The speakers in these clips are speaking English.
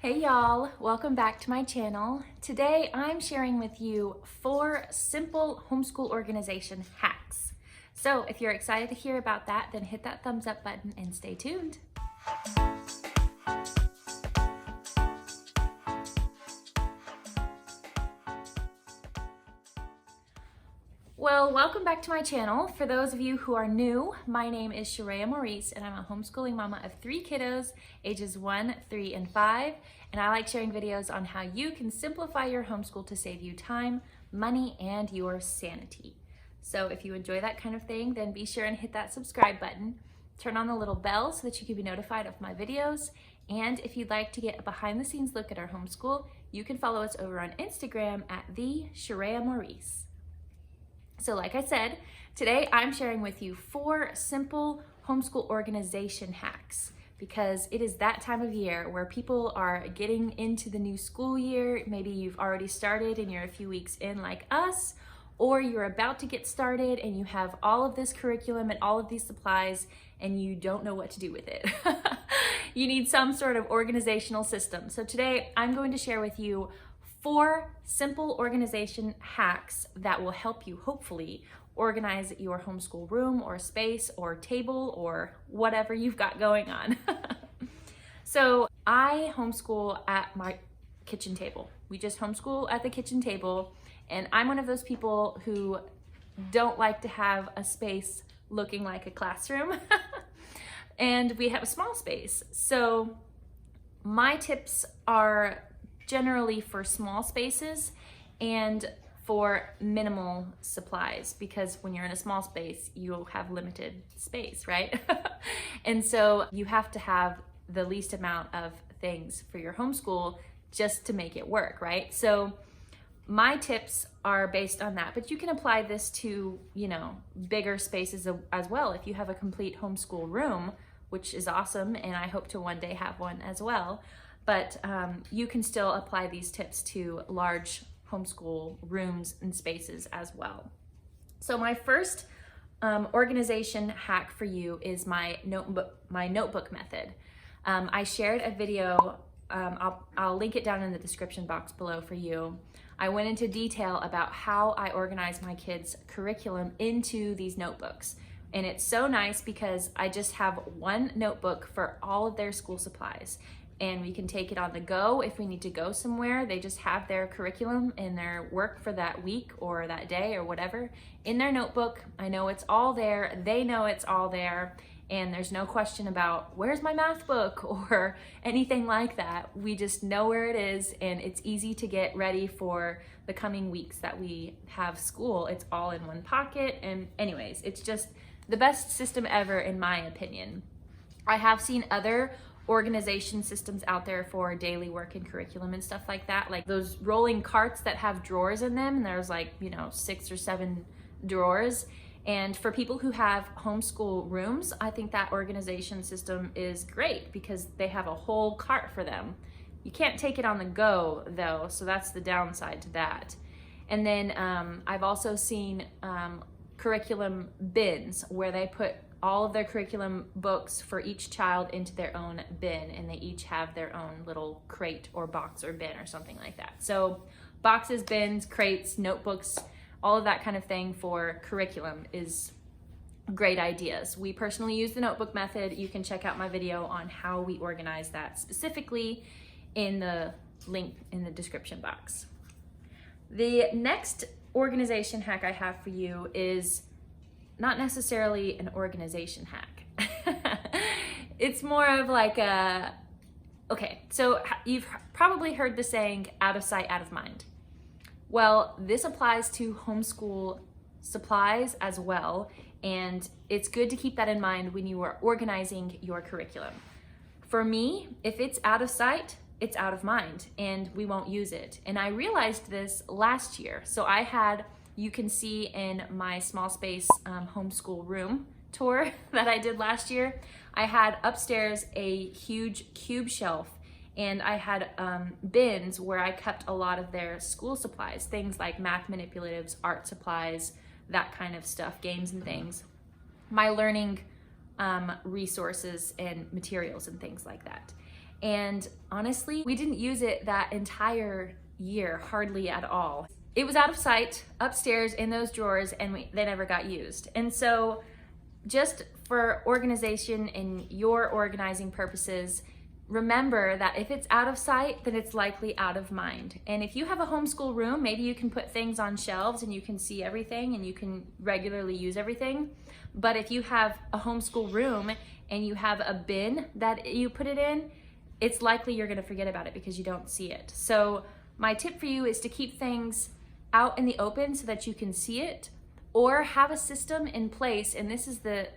Hey y'all, welcome back to my channel. Today I'm sharing with you 4 simple homeschool organization hacks. So if you're excited to hear about that, then hit that thumbs up button and stay tuned. Well, welcome back to my channel. For those of you who are new, my name is Sharia Maurice and I'm a homeschooling mama of 3 kiddos, ages 1, 3, and 5. And I like sharing videos on how you can simplify your homeschool to save you time, money, and your sanity. So if you enjoy that kind of thing, then be sure and hit that subscribe button. Turn on the little bell so that you can be notified of my videos. And if you'd like to get a behind the scenes look at our homeschool, you can follow us over on Instagram at the Sharia Maurice. So like I said, today I'm sharing with you 4 simple homeschool organization hacks because it is that time of year where people are getting into the new school year. Maybe you've already started and you're a few weeks in like us, or you're about to get started and you have all of this curriculum and all of these supplies and you don't know what to do with it. You need some sort of organizational system. So today I'm going to share with you 4 simple organization hacks that will help you hopefully organize your homeschool room or space or table or whatever you've got going on. So I homeschool at my kitchen table. We just homeschool at the kitchen table, and I'm one of those people who don't like to have a space looking like a classroom. And we have a small space. So my tips are generally for small spaces and for minimal supplies, because when you're in a small space, you'll have limited space, right? And so you have to have the least amount of things for your homeschool just to make it work, right? So my tips are based on that, but you can apply this to, bigger spaces as well. If you have a complete homeschool room, which is awesome, and I hope to one day have one as well. But you can still apply these tips to large homeschool rooms and spaces as well. So my first organization hack for you is my notebook method. I shared a video, I'll link it down in the description box below for you. I went into detail about how I organize my kids' curriculum into these notebooks. And it's so nice because I just have one notebook for all of their school supplies. And we can take it on the go if we need to go somewhere. They just have their curriculum and their work for that week or that day or whatever in their notebook. I know it's all there. They know it's all there. And there's no question about where's my math book or anything like that. We just know where it is, and it's easy to get ready for the coming weeks that we have school. It's all in one pocket. And anyways, it's just the best system ever in my opinion. I have seen other organization systems out there for daily work and curriculum and stuff like that, like those rolling carts that have drawers in them, and there's like 6 or 7 drawers. And for people who have homeschool rooms, I think that organization system is great because they have a whole cart for them. You can't take it on the go though, so that's the downside to that. And then I've also seen curriculum bins where they put all of their curriculum books for each child into their own bin, and they each have their own little crate or box or bin or something like that. So boxes, bins, crates, notebooks, all of that kind of thing for curriculum is great ideas. We personally use the notebook method. You can check out my video on how we organize that specifically in the link in the description box. The next organization hack I have for you is not necessarily an organization hack. It's more of like okay, so you've probably heard the saying, out of sight, out of mind. Well, this applies to homeschool supplies as well, and it's good to keep that in mind when you are organizing your curriculum. For me, if it's out of sight, it's out of mind, and we won't use it. And I realized this last year. So I had, you can see in my small space homeschool room tour that I did last year, I had upstairs a huge cube shelf, and I had bins where I kept a lot of their school supplies, things like math manipulatives, art supplies, that kind of stuff, games and things, my learning resources and materials and things like that. And honestly, we didn't use it that entire year, hardly at all. It was out of sight upstairs in those drawers, and they never got used. And so just for organization and your organizing purposes, remember that if it's out of sight, then it's likely out of mind. And if you have a homeschool room, maybe you can put things on shelves and you can see everything and you can regularly use everything. But if you have a homeschool room and you have a bin that you put it in, it's likely you're gonna forget about it because you don't see it. So my tip for you is to keep things out in the open so that you can see it, or have a system in place, and this is the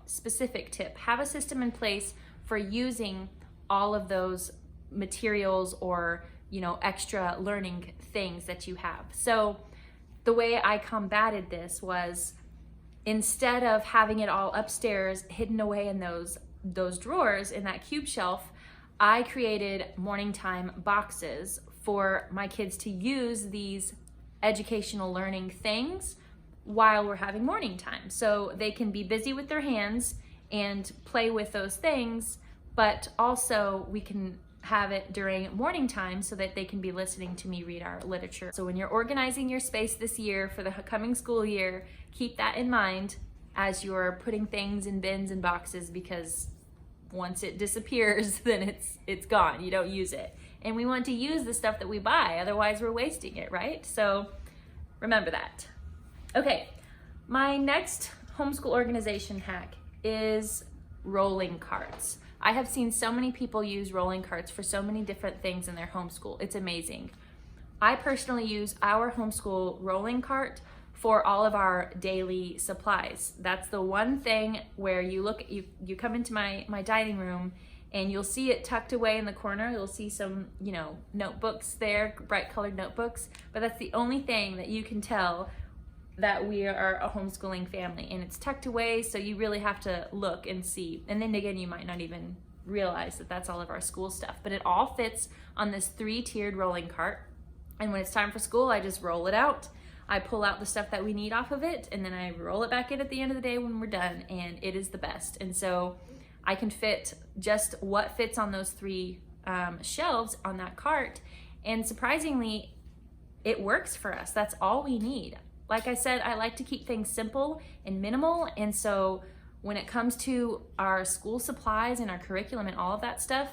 specific tip, have a system in place for using all of those materials or extra learning things that you have. So the way I combated this was, instead of having it all upstairs hidden away in those drawers in that cube shelf, I created morning time boxes for my kids to use these educational learning things while we're having morning time. So they can be busy with their hands and play with those things, but also we can have it during morning time so that they can be listening to me read our literature. So when you're organizing your space this year for the coming school year, keep that in mind as you're putting things in bins and boxes, because once it disappears, then it's gone. You don't use it. And we want to use the stuff that we buy, otherwise we're wasting it, right? So remember that. Okay, my next homeschool organization hack is rolling carts. I have seen so many people use rolling carts for so many different things in their homeschool. It's amazing. I personally use our homeschool rolling cart for all of our daily supplies. That's the one thing where you come into my dining room and you'll see it tucked away in the corner. You'll see some, notebooks there, bright colored notebooks, but that's the only thing that you can tell that we are a homeschooling family, and it's tucked away, so you really have to look and see. And then again, you might not even realize that that's all of our school stuff, but it all fits on this 3-tiered rolling cart. And when it's time for school, I just roll it out. I pull out the stuff that we need off of it, and then I roll it back in at the end of the day when we're done, and it is the best. And so I can fit just what fits on those 3 shelves on that cart, and surprisingly, it works for us. That's all we need. Like I said, I like to keep things simple and minimal, and so when it comes to our school supplies and our curriculum and all of that stuff,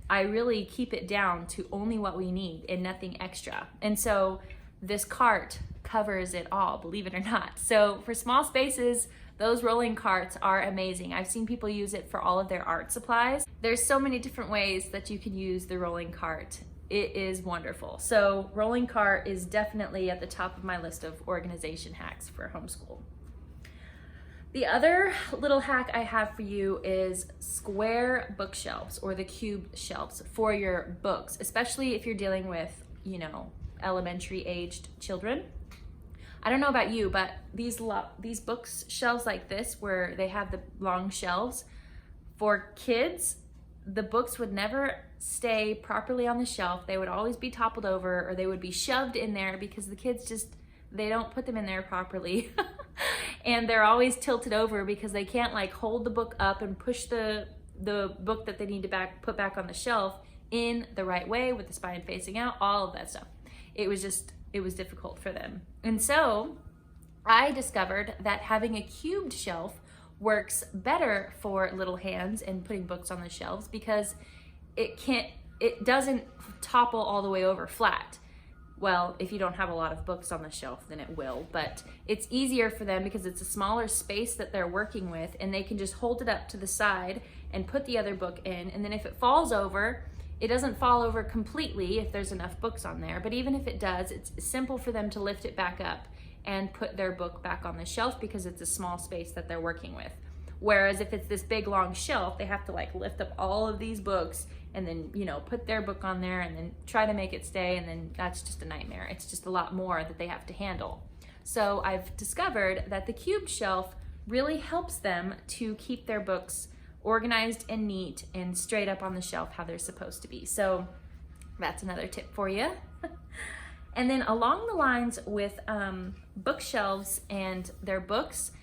I really keep it down to only what we need and nothing extra. And so this cart covers it all, believe it or not. So for small spaces, those rolling carts are amazing. I've seen people use it for all of their art supplies. There's so many different ways that you can use the rolling cart. It is wonderful. So rolling cart is definitely at the top of my list of organization hacks for homeschool. The other little hack I have for you is square bookshelves, or the cube shelves for your books, especially if you're dealing with, elementary aged children. I don't know about you, but these bookshelves like this, where they have the long shelves, for kids, the books would never stay properly on the shelf. They would always be toppled over, or they would be shoved in there because the kids they don't put them in there properly. And they're always tilted over because they can't hold the book up and push the book that they need to put back on the shelf in the right way with the spine facing out, all of that stuff. It was difficult for them. And so I discovered that having a cubed shelf works better for little hands and putting books on the shelves, because it doesn't topple all the way over flat. Well, if you don't have a lot of books on the shelf, then it will, but it's easier for them because it's a smaller space that they're working with, and they can just hold it up to the side and put the other book in, and then if it falls over, it doesn't fall over completely if there's enough books on there, but even if it does, it's simple for them to lift it back up and put their book back on the shelf because it's a small space that they're working with. Whereas if it's this big long shelf, they have to lift up all of these books and then, put their book on there and then try to make it stay, and then that's just a nightmare. It's just a lot more that they have to handle. So I've discovered that the cubed shelf really helps them to keep their books organized and neat and straight up on the shelf how they're supposed to be. So that's another tip for you. And then along the lines with bookshelves and their books,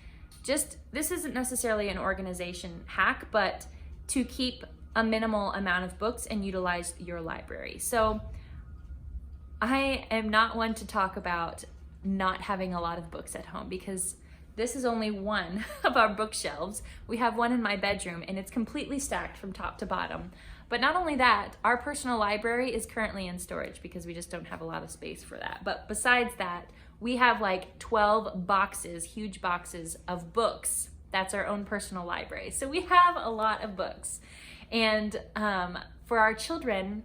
this isn't necessarily an organization hack, but to keep a minimal amount of books and utilize your library. So I am not one to talk about not having a lot of books at home, because this is only one of our bookshelves. We have one in my bedroom and it's completely stacked from top to bottom. But not only that, our personal library is currently in storage because we just don't have a lot of space for that. But besides that, we have like 12 boxes, huge boxes of books. That's our own personal library. So we have a lot of books. And for our children,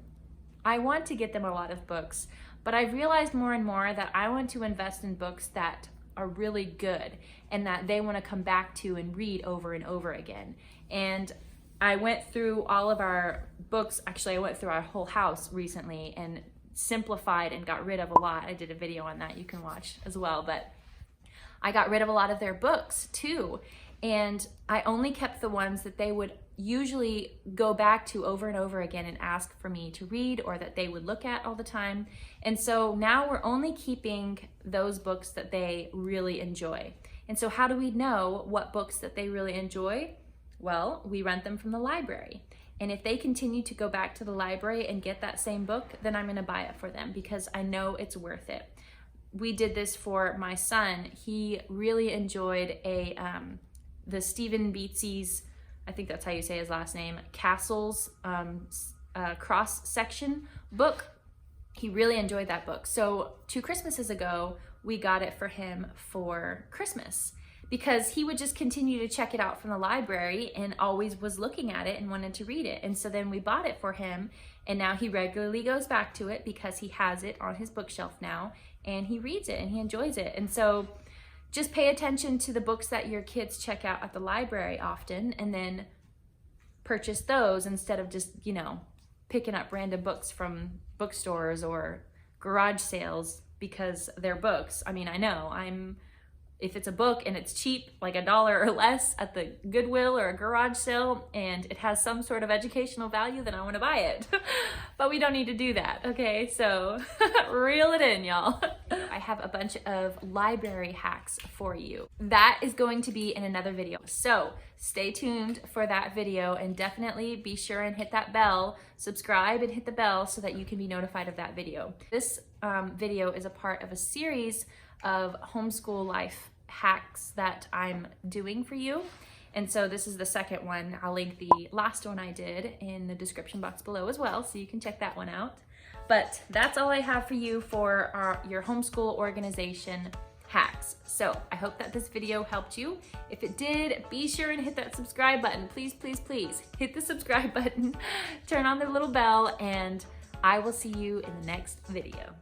I want to get them a lot of books, but I've realized more and more that I want to invest in books that are really good and that they want to come back to and read over and over again. And I went through all of our books. Actually, I went through our whole house recently and simplified and got rid of a lot. I did a video on that you can watch as well, but I got rid of a lot of their books too. And I only kept the ones that they would usually go back to over and over again and ask for me to read, or that they would look at all the time. And so now we're only keeping those books that they really enjoy. And so how do we know what books that they really enjoy? Well, we rent them from the library. And if they continue to go back to the library and get that same book, then I'm going to buy it for them because I know it's worth it. We did this for my son. He really enjoyed the Stephen Beatsy's, I think that's how you say his last name, Castles cross section book. He really enjoyed that book. So 2 Christmases ago, we got it for him for Christmas because he would just continue to check it out from the library and always was looking at it and wanted to read it. And so then we bought it for him, and now he regularly goes back to it because he has it on his bookshelf now, and he reads it and he enjoys it. And so just pay attention to the books that your kids check out at the library often, and then purchase those instead of just, picking up random books from bookstores or garage sales because they're books. I mean, I know if it's a book and it's cheap, like $1 or less at the Goodwill or a garage sale, and it has some sort of educational value, then I want to buy it. But we don't need to do that, okay? So reel it in, y'all. I have a bunch of library hacks for you. That is going to be in another video. So stay tuned for that video, and definitely be sure and hit that bell, subscribe and hit the bell so that you can be notified of that video. This video is a part of a series of homeschool life hacks that I'm doing for you. And so this is the second one. I'll link the last one I did in the description box below as well, so you can check that one out. But that's all I have for you for your homeschool organization hacks. So I hope that this video helped you. If it did, be sure and hit that subscribe button. Please, please, please hit the subscribe button, turn on the little bell, and I will see you in the next video.